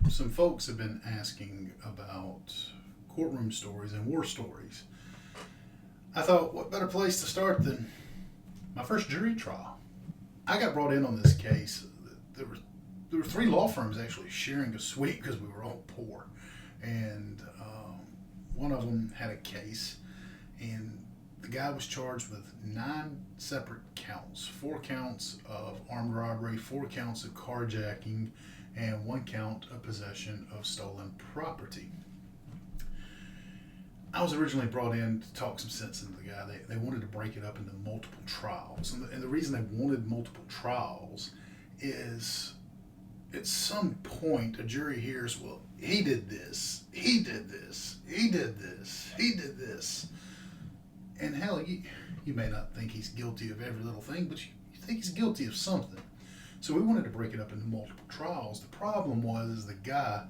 Some folks have been asking about courtroom stories and war stories. I thought, what better place to start than my first jury trial? I got brought in on this case. There were there were three law firms actually sharing a suite because we were all poor, and one of them had a case, and the guy was charged with 9 separate counts: 4 counts of armed robbery, 4 counts of carjacking, and 1 count of possession of stolen property. I was originally brought in to talk some sense into the guy. They wanted to break it up into multiple trials. And the reason they wanted multiple trials is at some point a jury hears, well, he did this, he did this, he did this, he did this. And hell, you may not think he's guilty of every little thing, but you think he's guilty of something. So we wanted to break it up into multiple trials. The problem was the guy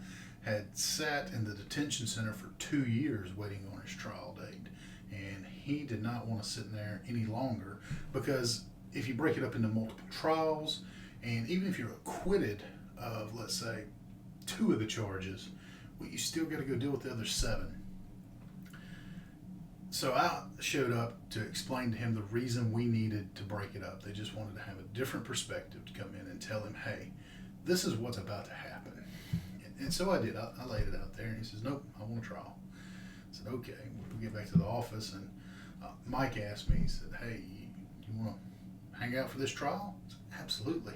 had sat in the detention center for 2 years waiting on his trial date. And he did not want to sit in there any longer, because if you break it up into multiple trials, and even if you're acquitted of, let's say, 2 of the charges, well, you still got to go deal with the other 7. So I showed up to explain to him the reason we needed to break it up. They just wanted to have a different perspective to come in and tell him, hey, this is what's about to happen. And so I did. I laid it out there, and he says, nope, I want a trial. I said, okay. We get back to the office, and Mike asked me, he said, hey, you want to hang out for this trial? I said, absolutely.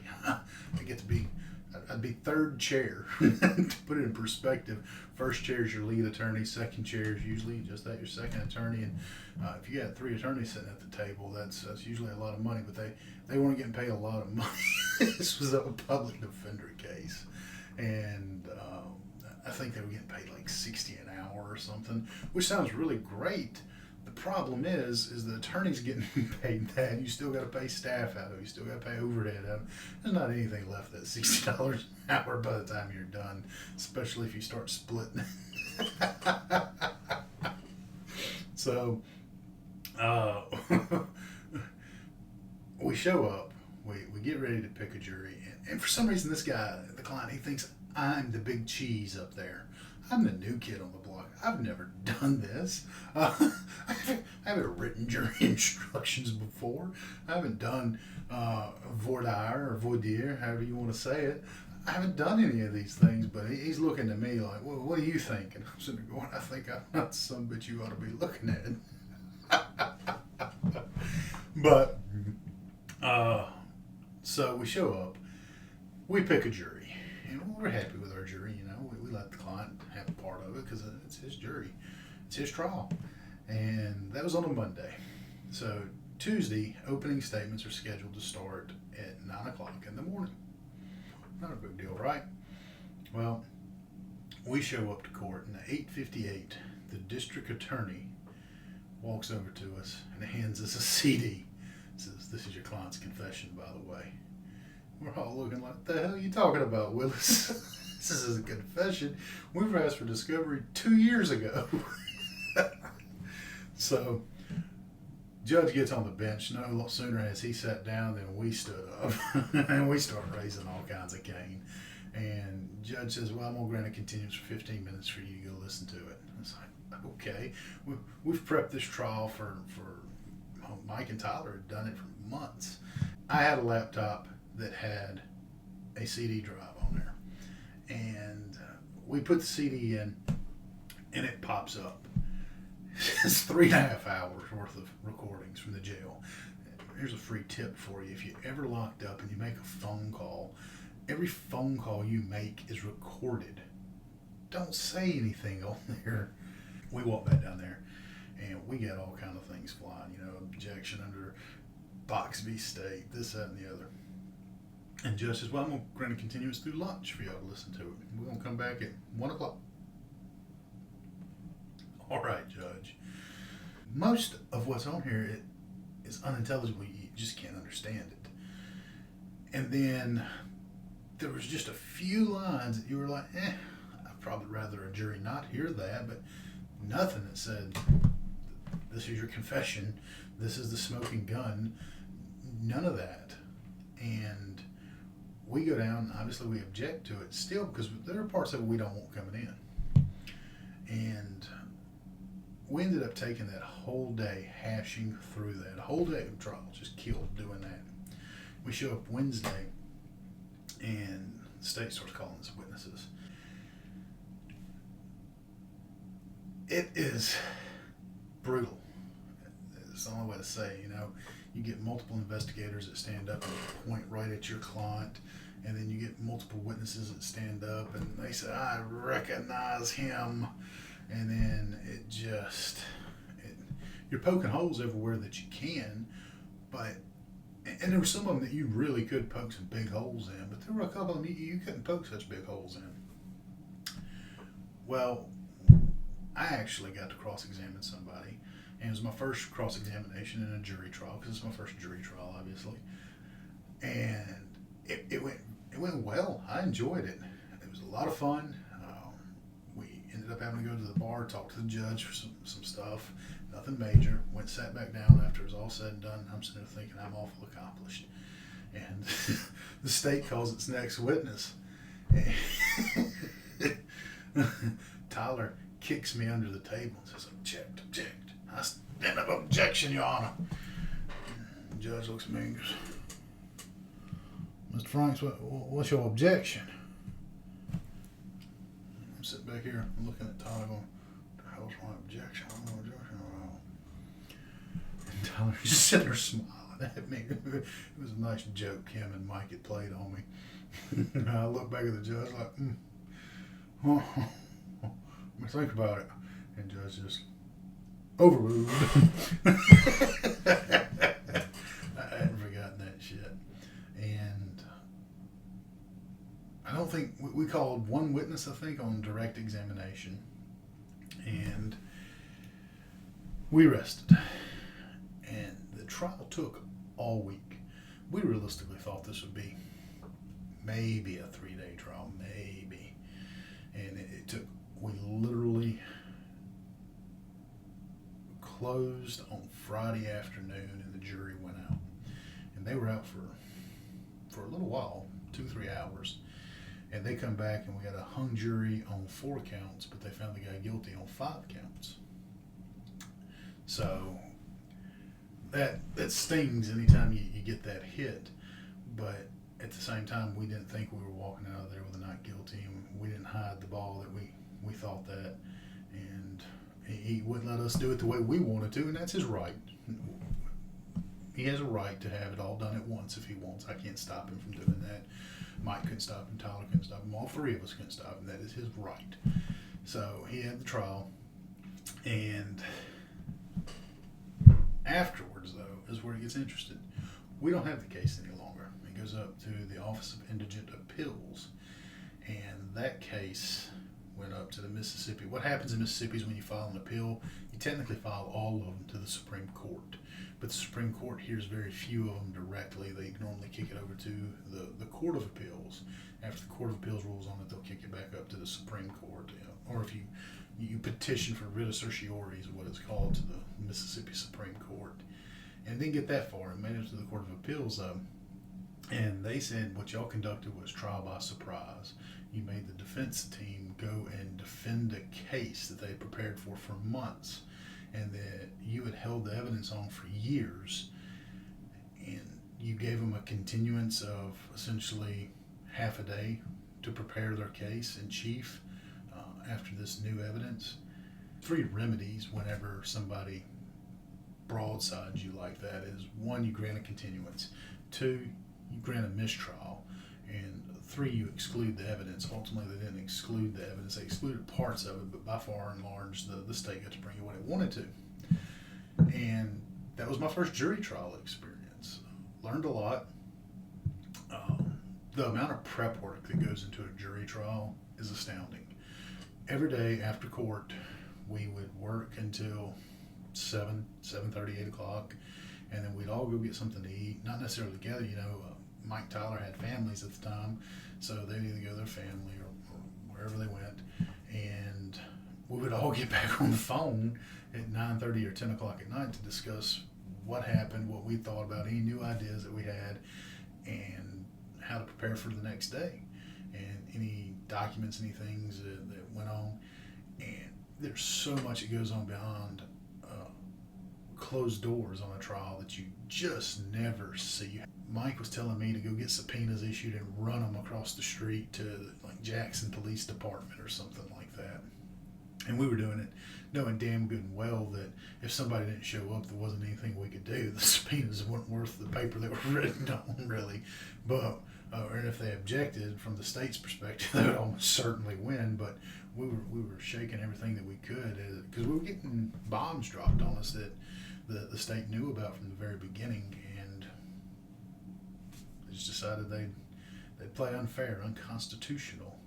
I'd be third chair. To put it in perspective, first chair is your lead attorney, second chair is usually just that, your second attorney, and if you got 3 attorneys sitting at the table, that's usually a lot of money, but they weren't getting paid a lot of money. This was a public defender case, and I think they were getting paid like $60 an hour or something, which sounds really great. The problem is the attorney's getting paid that. You still got to pay staff out of it. You still got to pay overhead out of it. There's not anything left that $60 an hour by the time you're done, especially if you start splitting. So, we show up. We get ready to pick a jury, and for some reason, this guy, the client, he thinks I'm the big cheese up there. I'm the new kid on the block. I've never done this. I haven't written jury instructions before. I haven't done voir dire or voir dire, however you want to say it. I haven't done any of these things, but he's looking at me like, well, what do you think? And I'm sitting there going, I think I'm not some bitch you ought to be looking at. But, so we show up, we pick a jury, and we're happy with our jury. We let the client have a part of it because it's his jury, it's his trial. And that was on a Monday. So Tuesday, opening statements are scheduled to start at 9 o'clock in the morning. Not a big deal, right? Well, we show up to court, and at 8:58, the district attorney walks over to us and hands us a CD. Says, "This is your client's confession, by the way." We're all looking like, what the hell are you talking about, Willis? This is a confession. We were asked for discovery 2 years ago. So, judge gets on the bench. No sooner has he sat down than we stood up. And we start raising all kinds of cane. And judge says, well, I'm going to grant a continuance for 15 minutes for you to go listen to it. It's like, okay. We've prepped this trial for Mike and Tyler had done it for months. I had a laptop that had a CD drive on there. And we put the CD in, and it pops up. It's 3.5 hours worth of recordings from the jail. Here's a free tip for you. If you're ever locked up and you make a phone call, every phone call you make is recorded. Don't say anything on there. We walk back down there, and we got all kind of things flying. Objection under Box v. State, this, that, and the other. And judge says, well, I'm going to grant a continuance through lunch for y'all to listen to it. We're going to come back at 1 o'clock. All right, Judge. Most of what's on here is unintelligible. You just can't understand it. And then there was just a few lines that you were like, I'd probably rather a jury not hear that, but nothing that said, this is your confession, this is the smoking gun, none of that. And we go down, obviously we object to it still because there are parts of it we don't want coming in. And we ended up taking that whole day hashing through that. A whole day of trial, just killed doing that. We show up Wednesday, and the state starts calling us witnesses. It is brutal. It's the only way to say, you get multiple investigators that stand up and point right at your client, and then you get multiple witnesses that stand up and they say, I recognize him. And then you're poking holes everywhere that you can, and there were some of them that you really could poke some big holes in, but there were a couple of them you couldn't poke such big holes in. Well, I actually got to cross-examine somebody, and it was my first cross-examination in a jury trial, because it's my first jury trial, obviously. And it went well. I enjoyed it. It was a lot of fun. We ended up having to go to the bar, talk to the judge for some stuff. Nothing major. Sat back down after it was all said and done. I'm sitting there thinking I'm awful accomplished. And the state calls its next witness. Tyler kicks me under the table and says, object. I stand up, objection, Your Honor. The judge looks at me and goes, Mr. Franks, what's your objection? I'm sitting back here looking at Tyler going, what the hell's my objection? I don't know objection at all. And Tyler just sitting there smiling at me. It was a nice joke him and Mike had played on me. And I look back at the judge like, let me think about it. And the judge just, overruled. I hadn't forgotten that shit. And I don't think, we called one witness, I think, on direct examination. And we rested. And the trial took all week. We realistically thought this would be maybe a 3-day trial, maybe. And it took, we literally closed on Friday afternoon and the jury went out. And they were out for a little while, 2-3 hours. And they come back and we got a hung jury on 4 counts, but they found the guy guilty on 5 counts. So that stings anytime you get that hit. But at the same time, we didn't think we were walking out of there with a not guilty, and we didn't hide the ball that we thought that. And he wouldn't let us do it the way we wanted to, and that's his right. He has a right to have it all done at once if he wants. I can't stop him from doing that. Mike couldn't stop him, Tyler couldn't stop him, all 3 of us couldn't stop him. That is his right. So he had the trial, and afterwards, though, is where it gets interesting. We don't have the case any longer. It goes up to the Office of Indigent Appeals, and that case went up to the Mississippi. What happens in Mississippi is when you file an appeal, you technically file all of them to the Supreme Court. But the Supreme Court hears very few of them directly. They normally kick it over to the Court of Appeals. After the Court of Appeals rules on it, they'll kick it back up to the Supreme Court. Or if you petition for writ of certiorari is what it's called, to the Mississippi Supreme Court. And didn't get that far. It made it to the Court of Appeals, and they said what y'all conducted was trial by surprise. You made the defense team go and defend a case that they prepared for months, and that you had held the evidence on for years, and you gave them a continuance of essentially half a day to prepare their case in chief after this new evidence. 3 remedies whenever somebody broadsides you like that is: 1, you grant a continuance; 2, you grant a mistrial; and 3, you exclude the evidence. Ultimately, they didn't exclude the evidence. They excluded parts of it, but by far and large, the state got to bring in what it wanted to. And that was my first jury trial experience. Learned a lot. The amount of prep work that goes into a jury trial is astounding. Every day after court, we would work until 7:30, 8 o'clock, and then we'd all go get something to eat. Not necessarily together, Mike Tyler had families at the time, so they'd either go to their family or wherever they went, and we would all get back on the phone at 9:30 or 10 o'clock at night to discuss what happened, what we thought about, any new ideas that we had, and how to prepare for the next day, and any documents, any things that went on. And there's so much that goes on behind closed doors on a trial that you just never see. Mike was telling me to go get subpoenas issued and run them across the street to like Jackson Police Department or something like that. And we were doing it knowing damn good and well that if somebody didn't show up, there wasn't anything we could do. The subpoenas weren't worth the paper they were written on, really. But or if they objected from the state's perspective, they would almost certainly win. But we were shaking everything that we could because we were getting bombs dropped on us that the state knew about from the very beginning, and they just decided they'd play unfair, unconstitutional.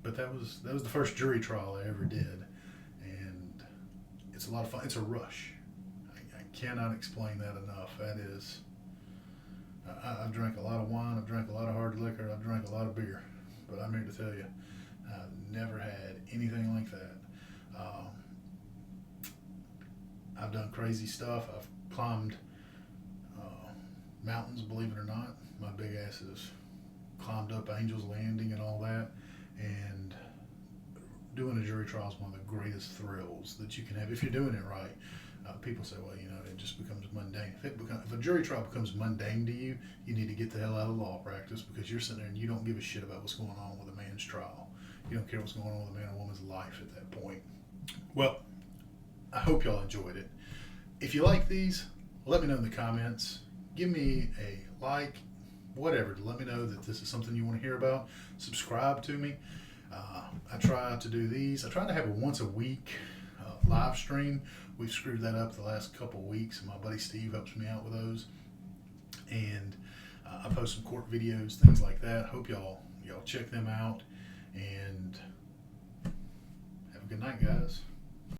But that was the first jury trial I ever did, and it's a lot of fun. It's a rush. I cannot explain that enough. That is, I've drank a lot of wine, I've drank a lot of hard liquor, I've drank a lot of beer, but I'm here to tell you, I've never had anything like that. I've done crazy stuff. I've climbed mountains, believe it or not. My big ass has climbed up Angel's Landing and all that. And doing a jury trial is one of the greatest thrills that you can have if you're doing it right. People say, well, it just becomes mundane. If a jury trial becomes mundane to you, you need to get the hell out of law practice, because you're sitting there and you don't give a shit about what's going on with a man's trial. You don't care what's going on with a man or woman's life at that point. Well, I hope y'all enjoyed it. If you like these, let me know in the comments. Give me a like, whatever, to let me know that this is something you want to hear about. Subscribe to me. I try to do these. I try to have a once a week live stream. We've screwed that up the last couple of weeks, and my buddy Steve helps me out with those. And I post some court videos, things like that. Hope y'all check them out, and have a good night, guys.